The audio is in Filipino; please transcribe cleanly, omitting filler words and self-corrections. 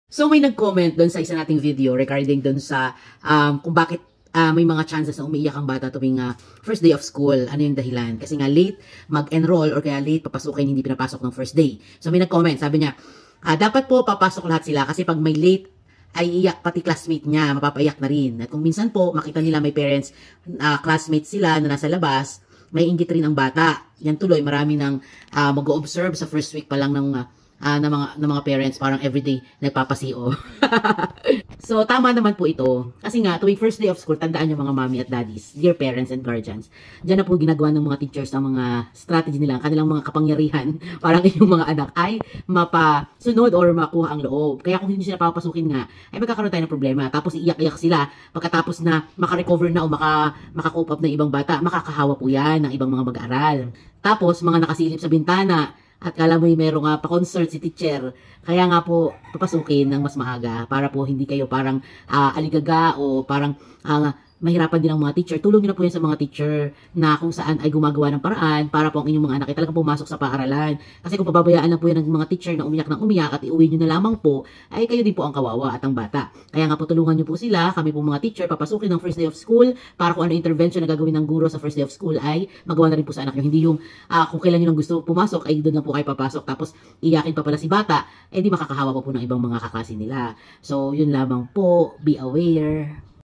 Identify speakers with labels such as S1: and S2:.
S1: So may nag-comment doon sa isa nating video regarding doon sa kung bakit may mga chances na umiiyak ang bata tuwing first day of school. Ano yung dahilan? Kasi nga late mag-enroll or kaya late papasukin, hindi pinapasok ng first day. So may nag-comment, sabi niya, dapat po papasok lahat sila kasi pag may late ay iyak pati classmate niya, mapapaiyak na rin. At kung minsan po makita nila may parents, classmates sila na nasa labas, may inggit rin ang bata. Yan tuloy, marami nang mag-o-observe sa first week pa lang ng mga parents, parang everyday nagpapasiyo. So, tama naman po ito. Kasi nga, tuwing first day of school, tandaan nyo mga mommy at daddies, dear parents and guardians, dyan na po ginagawa ng mga teachers ang mga strategy nila, ang kanilang mga kapangyarihan, parang inyong mga anak ay mapasunod or makuha ang loob. Kaya kung hindi sila papasukin nga, ay magkakaroon tayo ng problema. Tapos iiyak-iyak sila, pagkatapos na makarecover na o makakope up na ibang bata, makakahawa po yan ng ibang mga mag-aaral. Tapos, mga nakasilip sa bintana, at kala mo yung merong pa-concert si teacher. Kaya nga po, papasukin ng mas maaga para po hindi kayo parang aligaga o parang mahirapan din ang mga teacher. Tulong nyo na po yan sa mga teacher na kung saan ay gumagawa ng paraan para po ang inyong mga anak ay talagang pumasok sa paaralan. Kasi kung pababayaan lang po yan ng mga teacher na umiyak ng umiyak at iuwi nyo na lamang po, ay kayo din po ang kawawa at ang bata. Kaya nga po tulungan nyo po sila, kami po mga teacher, papasukin ng first day of school para kung ano intervention na gagawin ng guro sa first day of school ay magawa na rin po sa anak nyo. Hindi yung kung kailan nyo lang gusto pumasok ay doon lang po kayo papasok tapos iyakin pa pala si bata, eh di makakahawa pa po ng ibang mga kaklase nila. So yun lamang po, be aware.